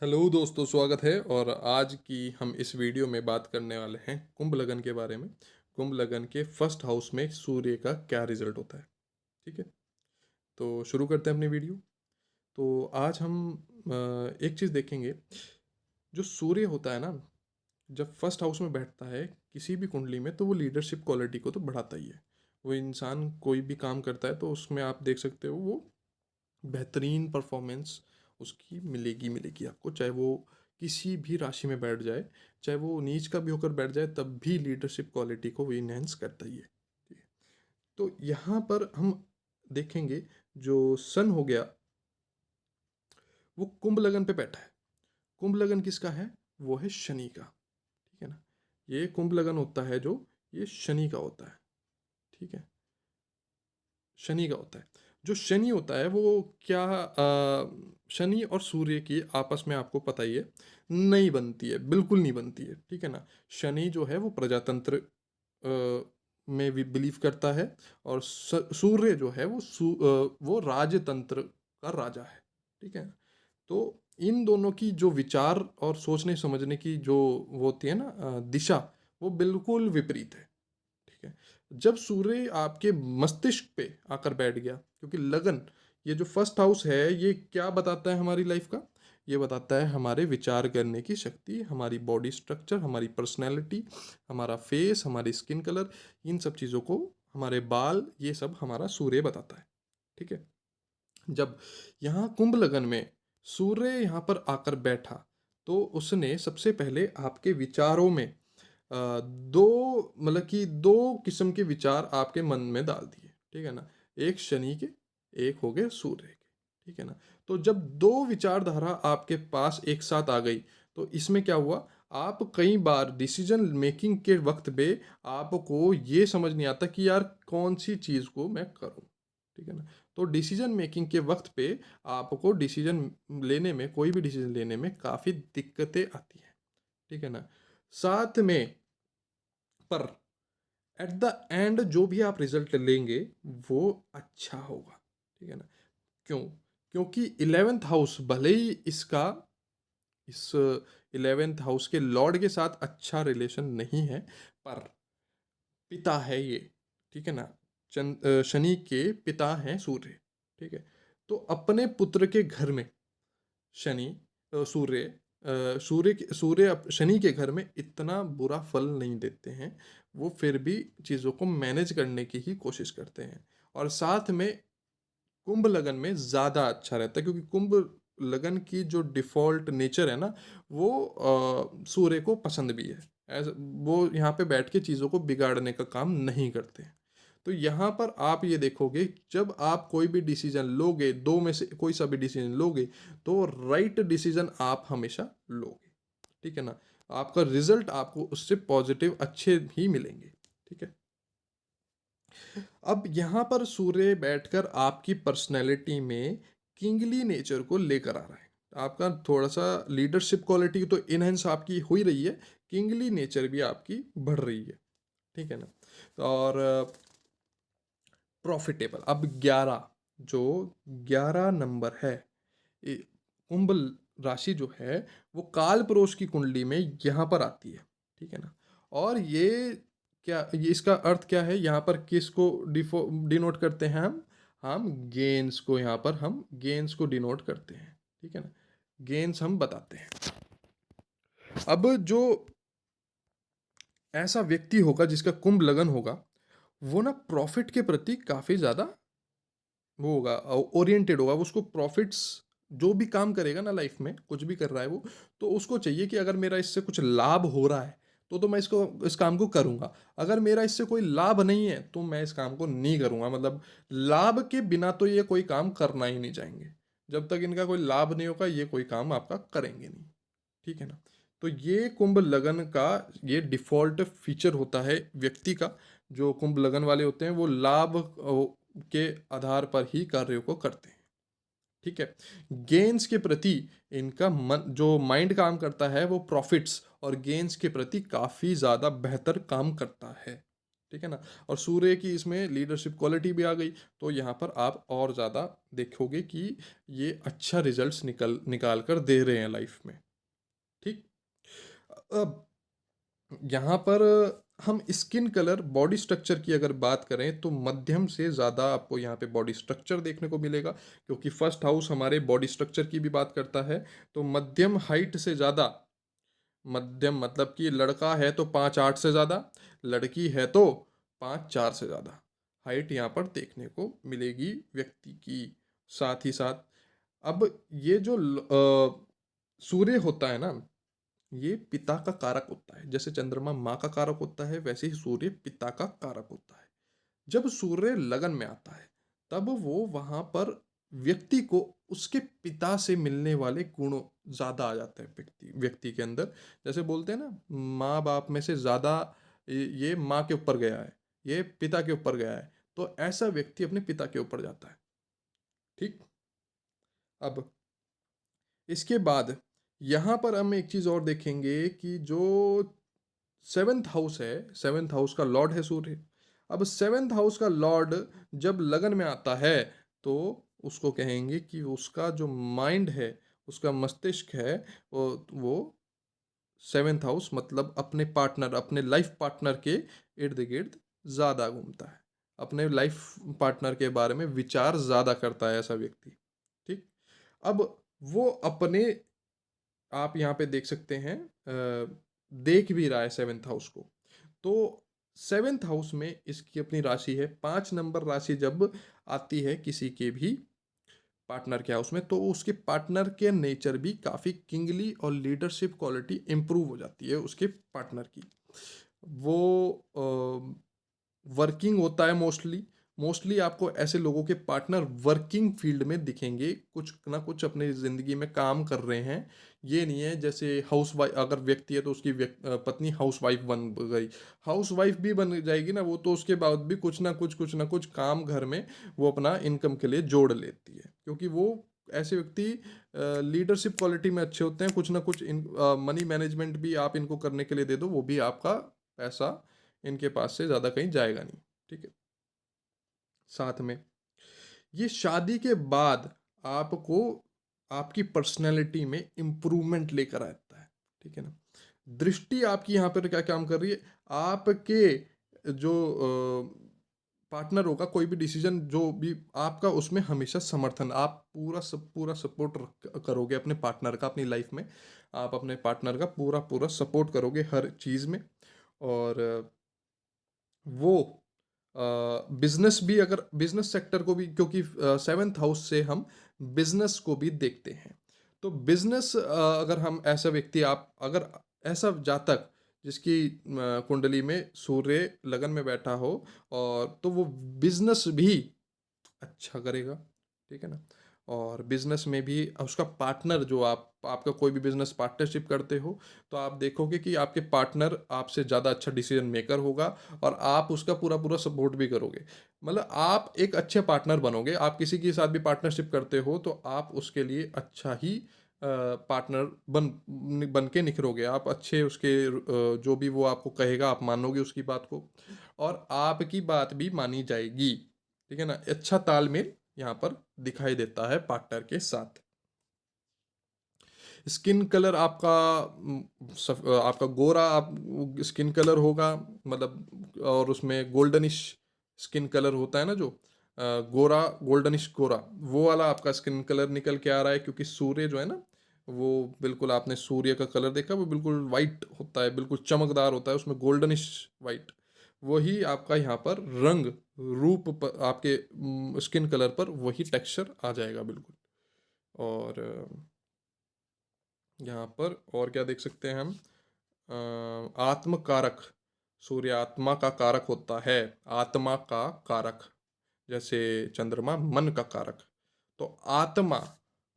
Hello दोस्तों, स्वागत है। और आज की हम इस वीडियो में बात करने वाले हैं कुंभ लगन के बारे में। कुंभ लगन के फर्स्ट हाउस में सूर्य का क्या रिजल्ट होता है। ठीक है, तो शुरू करते हैं अपनी वीडियो। तो आज हम एक चीज़ देखेंगे। जो सूर्य होता है ना, जब फर्स्ट हाउस में बैठता है किसी भी कुंडली में, तो वो लीडरशिप क्वालिटी को तो बढ़ाता ही है। वो इंसान कोई भी काम करता है तो उसमें आप देख सकते हो वो बेहतरीन परफॉर्मेंस उसकी मिलेगी मिलेगी आपको, चाहे वो किसी भी राशि में बैठ जाए, चाहे वो नीच का भी होकर बैठ जाए, तब भी लीडरशिप क्वालिटी को वो इनहेंस करता ही है। ठीक है, तो यहाँ पर हम देखेंगे जो सन हो गया वो कुंभ लगन पे बैठा है। कुंभ लगन किसका है? वो है शनि का। ठीक है ना, ये कुंभ लगन होता है जो ये शनि का होता है। ठीक है, शनि का होता है। जो शनि होता है वो क्या, शनि और सूर्य की आपस में आपको पता ही है नहीं बनती है, बिल्कुल नहीं बनती है। ठीक है ना, शनि जो है वो प्रजातंत्र में भी बिलीव करता है, और सूर्य जो है वो वो राजतंत्र का राजा है। ठीक है, तो इन दोनों की जो विचार और सोचने समझने की जो वो होती है ना दिशा, वो बिल्कुल विपरीत है। ठीक है, जब सूर्य आपके मस्तिष्क पे आकर बैठ गया, क्योंकि लगन, ये जो फर्स्ट हाउस है, ये क्या बताता है हमारी लाइफ का? ये बताता है हमारे विचार करने की शक्ति, हमारी बॉडी स्ट्रक्चर, हमारी पर्सनैलिटी, हमारा फेस, हमारी स्किन कलर, इन सब चीज़ों को, हमारे बाल, ये सब हमारा सूर्य बताता है। ठीक है, जब यहाँ कुंभ लगन में सूर्य यहाँ पर आकर बैठा, तो उसने सबसे पहले आपके विचारों में दो, मतलब कि दो किस्म के विचार आपके मन में डाल दिए। ठीक है ना, एक शनि के, एक हो गए सूर्य के। ठीक है ना, तो जब दो विचारधारा आपके पास एक साथ आ गई, तो इसमें क्या हुआ, आप कई बार डिसीजन मेकिंग के वक्त पे आपको ये समझ नहीं आता कि यार कौन सी चीज़ को मैं करूं। ठीक है ना, तो डिसीजन मेकिंग के वक्त पे आपको डिसीजन लेने में, कोई भी डिसीजन लेने में काफ़ी दिक्कतें आती हैं। ठीक है ना, साथ में, पर एट द एंड जो भी आप रिजल्ट लेंगे वो अच्छा होगा। ठीक है ना, क्यों? क्योंकि इलेवेंथ हाउस भले ही इसका, इस इलेवेंथ हाउस के लॉर्ड के साथ अच्छा रिलेशन नहीं है, पर पिता है ये। ठीक है ना, शनि के पिता हैं सूर्य। ठीक है, तो अपने पुत्र के घर में शनि, सूर्य, शनि के घर में इतना बुरा फल नहीं देते हैं। वो फिर भी चीज़ों को मैनेज करने की ही कोशिश करते हैं। और साथ में कुंभ लगन में ज़्यादा अच्छा रहता है, क्योंकि कुंभ लगन की जो डिफ़ॉल्ट नेचर है ना, वो सूर्य को पसंद भी है। एज वो यहाँ पे बैठ के चीज़ों को बिगाड़ने का काम नहीं करते। तो यहाँ पर आप ये देखोगे, जब आप कोई भी डिसीजन लोगे, दो में से कोई सा भी डिसीजन लोगे, तो राइट डिसीजन आप हमेशा लोगे। ठीक है ना, आपका रिजल्ट आपको उससे पॉजिटिव अच्छे ही मिलेंगे। ठीक है, अब यहाँ पर सूर्य बैठकर आपकी पर्सनैलिटी में किंगली नेचर को लेकर आ रहा है। आपका थोड़ा सा लीडरशिप क्वालिटी तो इनहेंस आपकी हो ही रही है, किंगली नेचर भी आपकी बढ़ रही है। ठीक है ना, और प्रॉफिटेबल, अब 11, जो 11 नंबर है, कुंभ राशि जो है वो काल पुरुष की कुंडली में यहाँ पर आती है। ठीक है ना, और ये क्या, ये इसका अर्थ क्या है, यहाँ पर किसको डिनोट करते हैं हम गेन्स को, यहाँ पर हम गेन्स को डिनोट करते हैं। ठीक है ना, गेन्स हम बताते हैं। अब जो ऐसा व्यक्ति होगा जिसका कुंभ लगन होगा, वो ना प्रॉफिट के प्रति काफ़ी ज़्यादा वो होगा, ओरिएंटेड होगा। वो उसको प्रॉफिट्स, जो भी काम करेगा ना लाइफ में, कुछ भी कर रहा है वो, तो उसको चाहिए कि अगर मेरा इससे कुछ लाभ हो रहा है तो मैं इसको, इस काम को करूंगा। अगर मेरा इससे कोई लाभ नहीं है तो मैं इस काम को नहीं करूंगा। मतलब लाभ के बिना तो ये कोई काम करना ही नहीं चाहेंगे। जब तक इनका कोई लाभ नहीं होगा ये कोई काम आपका करेंगे नहीं। ठीक है ना, तो ये कुंभ लगन का ये डिफॉल्ट फीचर होता है व्यक्ति का। जो कुंभ लगन वाले होते हैं वो लाभ के आधार पर ही कार्यों को करते हैं। ठीक है, गेन्स के प्रति इनका मन, जो माइंड काम करता है, वो प्रॉफिट्स और गेन्स के प्रति काफ़ी ज़्यादा बेहतर काम करता है। ठीक है ना। और सूर्य की इसमें लीडरशिप क्वालिटी भी आ गई, तो यहाँ पर आप और ज़्यादा देखोगे कि ये अच्छा रिजल्ट्स निकाल कर दे रहे हैं लाइफ में। ठीक। अब यहाँ पर हम स्किन कलर बॉडी स्ट्रक्चर की अगर बात करें तो मध्यम से ज़्यादा आपको यहाँ पे बॉडी स्ट्रक्चर देखने को मिलेगा, क्योंकि फर्स्ट हाउस हमारे बॉडी स्ट्रक्चर की भी बात करता है। तो मध्यम हाइट से ज़्यादा, मध्यम मतलब कि लड़का है तो 5'8" से ज़्यादा, लड़की है तो 5'4" से ज़्यादा हाइट यहाँ पर देखने को मिलेगी व्यक्ति की। साथ ही साथ अब ये जो सूर्य होता है ना, ये पिता का कारक होता है। जैसे चंद्रमा माँ का कारक होता है, वैसे ही सूर्य पिता का कारक होता है। जब सूर्य लगन में आता है तब वो वहां पर व्यक्ति को उसके पिता से मिलने वाले गुणों ज्यादा आ जाते हैं व्यक्ति व्यक्ति के अंदर। जैसे बोलते हैं ना, माँ बाप में से ज्यादा ये माँ के ऊपर गया है, ये पिता के ऊपर गया है, तो ऐसा व्यक्ति अपने पिता के ऊपर जाता है। ठीक। अब इसके बाद यहाँ पर हम एक चीज और देखेंगे कि जो सेवेंथ हाउस है, सेवेंथ हाउस का लॉर्ड है सूर्य। अब सेवेंथ हाउस का लॉर्ड जब लगन में आता है तो उसको कहेंगे कि उसका जो माइंड है, उसका मस्तिष्क है, वो सेवेंथ हाउस मतलब अपने पार्टनर, अपने लाइफ पार्टनर के इर्द गिर्द ज़्यादा घूमता है, अपने लाइफ पार्टनर के बारे में विचार ज़्यादा करता है ऐसा व्यक्ति। ठीक। अब वो अपने, आप यहाँ पे देख सकते हैं, देख भी रहा है सेवेंथ हाउस को। तो सेवेंथ हाउस में इसकी अपनी राशि है, 5 नंबर राशि जब आती है किसी के भी पार्टनर के हाउस में, तो उसके पार्टनर के नेचर भी काफ़ी किंगली और लीडरशिप क्वालिटी इंप्रूव हो जाती है उसके पार्टनर की। वो वर्किंग होता है मोस्टली, मोस्टली आपको ऐसे लोगों के पार्टनर वर्किंग फील्ड में दिखेंगे, कुछ ना कुछ अपनी ज़िंदगी में काम कर रहे हैं। ये नहीं है जैसे हाउस वाइफ अगर व्यक्ति है तो उसकी पत्नी हाउस वाइफ बन गई, हाउस वाइफ भी बन जाएगी ना वो, तो उसके बाद भी कुछ ना कुछ काम घर में वो अपना इनकम के लिए जोड़ लेती है, क्योंकि वो ऐसे व्यक्ति लीडरशिप क्वालिटी में अच्छे होते हैं। कुछ ना कुछ इन मनी मैनेजमेंट भी आप इनको करने के लिए दे दो, वो भी आपका पैसा इनके पास से ज़्यादा कहीं जाएगा नहीं। ठीक है। साथ में ये शादी के बाद आपको आपकी पर्सनैलिटी में इम्प्रूवमेंट लेकर आता है। ठीक है ना। दृष्टि आपकी यहाँ पर क्या काम कर रही है, आपके जो पार्टनर होगा, कोई भी डिसीजन जो भी आपका, उसमें हमेशा समर्थन, आप पूरा सपोर्ट करोगे अपने पार्टनर का। अपनी लाइफ में आप अपने पार्टनर का पूरा सपोर्ट करोगे हर चीज़ में। और वो बिजनेस भी, अगर बिजनेस सेक्टर को भी, क्योंकि सेवेंथ हाउस से हम बिजनेस को भी देखते हैं, तो बिजनेस अगर हम ऐसा व्यक्ति, आप अगर ऐसा जातक जिसकी कुंडली में सूर्य लगन में बैठा हो, और तो वो बिजनेस भी अच्छा करेगा। ठीक है ना। और बिजनेस में भी उसका पार्टनर, जो आपका कोई भी बिजनेस पार्टनरशिप करते हो, तो आप देखोगे कि आपके पार्टनर आपसे ज़्यादा अच्छा डिसीजन मेकर होगा, और आप उसका पूरा सपोर्ट भी करोगे। मतलब आप एक अच्छे पार्टनर बनोगे। आप किसी के साथ भी पार्टनरशिप करते हो तो आप उसके लिए अच्छा ही पार्टनर बन के निखरोगे। आप अच्छे उसके जो भी वो आपको कहेगा आप मानोगे उसकी बात को, और आपकी बात भी मानी जाएगी। ठीक है ना। अच्छा तालमेल यहाँ पर दिखाई देता है पार्टनर के साथ। स्किन कलर आपका आपका गोरा आप स्किन कलर होगा, मतलब, और उसमें गोल्डनिश स्किन कलर होता है ना, जो गोरा, गोल्डनिश गोरा, वो वाला आपका स्किन कलर निकल के आ रहा है। क्योंकि सूर्य जो है ना, वो बिल्कुल, आपने सूर्य का कलर देखा, वो बिल्कुल वाइट होता है, बिल्कुल चमकदार होता है, उसमें गोल्डनिश वाइट, वही आपका यहाँ पर रंग रूप पर, आपके स्किन कलर पर वही टेक्सचर आ जाएगा बिल्कुल। और यहाँ पर और क्या देख सकते हैं हम, आत्म कारक, सूर्य आत्मा का कारक होता है, आत्मा का कारक, जैसे चंद्रमा मन का कारक। तो आत्मा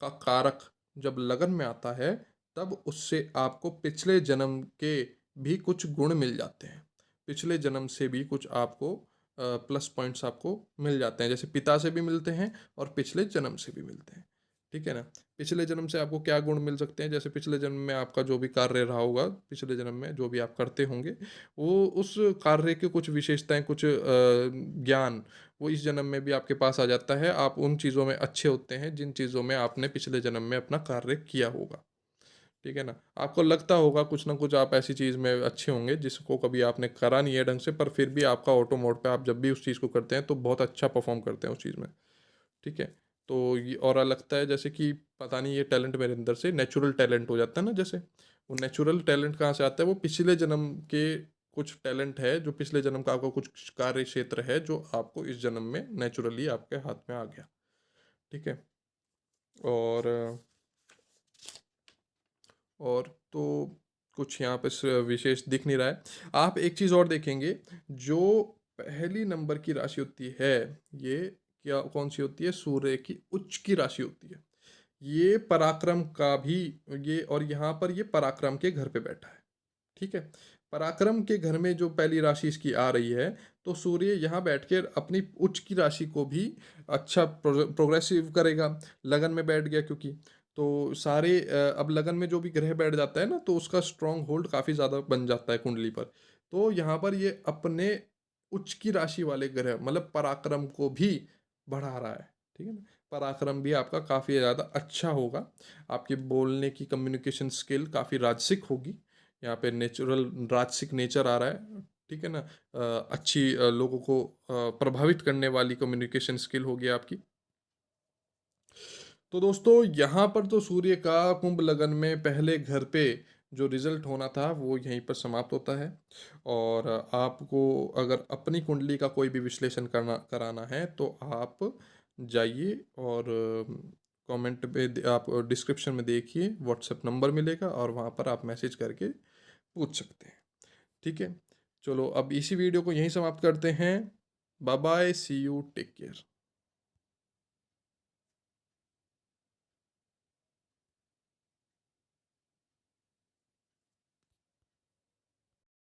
का कारक जब लगन में आता है तब उससे आपको पिछले जन्म के भी कुछ गुण मिल जाते हैं, पिछले जन्म से भी कुछ आपको प्लस पॉइंट्स आपको मिल जाते हैं, जैसे पिता से भी मिलते हैं और पिछले जन्म से भी मिलते हैं। ठीक है ना? पिछले जन्म से आपको क्या गुण मिल सकते हैं, जैसे पिछले जन्म में आपका जो भी कार्य रहा होगा, पिछले जन्म में जो भी आप करते होंगे, वो उस कार्य की कुछ विशेषताएँ, कुछ ज्ञान, वो इस जन्म में भी आपके पास आ जाता है। आप उन चीज़ों में अच्छे होते हैं, जिन चीज़ों में आपने पिछले जन्म में अपना कार्य किया होगा। ठीक है ना? आपको लगता होगा कुछ ना कुछ आप ऐसी चीज़ में अच्छे होंगे जिसको कभी आपने करा नहीं है ढंग से, पर फिर भी आपका ऑटो मोड पे आप जब भी उस चीज़ को करते हैं तो बहुत अच्छा परफ़ॉर्म करते हैं उस चीज़ में। ठीक है? तो ये और लगता है जैसे कि पता नहीं ये टैलेंट मेरे अंदर से नेचुरल टैलेंट हो जाता है ना जैसे। वो नेचुरल टैलेंट कहाँ से आता है? वो पिछले जन्म के कुछ टैलेंट है, जो पिछले जन्म का आपका कुछ कार्य क्षेत्र है जो आपको इस जन्म में नेचुरली आपके हाथ में आ गया। ठीक है? और और तो कुछ यहाँ पे विशेष दिख नहीं रहा है। आप एक चीज़ और देखेंगे, जो पहली नंबर की राशि होती है, ये क्या कौन-सी होती है? सूर्य की उच्च की राशि होती है। ये पराक्रम का भी, ये और यहाँ पर ये पराक्रम के घर पे बैठा है। ठीक है? पराक्रम के घर में जो पहली राशि इसकी आ रही है, तो सूर्य यहाँ बैठ के अपनी उच्च की राशि को भी अच्छा प्रोग्रेसिव करेगा, लगन में बैठ गया क्योंकि। तो सारे अब लगन में जो भी ग्रह बैठ जाता है ना, तो उसका स्ट्रॉन्ग होल्ड काफ़ी ज़्यादा बन जाता है कुंडली पर। तो यहाँ पर ये अपने उच्च की राशि वाले ग्रह मतलब पराक्रम को भी बढ़ा रहा है। ठीक है ना? पराक्रम भी आपका काफ़ी ज़्यादा अच्छा होगा। आपके बोलने की कम्युनिकेशन स्किल काफ़ी राजसिक होगी। यहाँ पे नेचुरल राजसिक नेचर आ रहा है, ठीक है ना? अच्छी लोगों को प्रभावित करने वाली कम्युनिकेशन स्किल होगी आपकी। तो दोस्तों यहाँ पर तो सूर्य का कुंभ लगन में पहले घर पे जो रिजल्ट होना था वो यहीं पर समाप्त होता है। और आपको अगर अपनी कुंडली का कोई भी विश्लेषण करना कराना है तो आप जाइए और कमेंट पे आप डिस्क्रिप्शन में देखिए, व्हाट्सएप नंबर मिलेगा और वहाँ पर आप मैसेज करके पूछ सकते हैं। ठीक है? चलो अब इसी वीडियो को यहीं समाप्त करते हैं। Bye bye, see you, take care.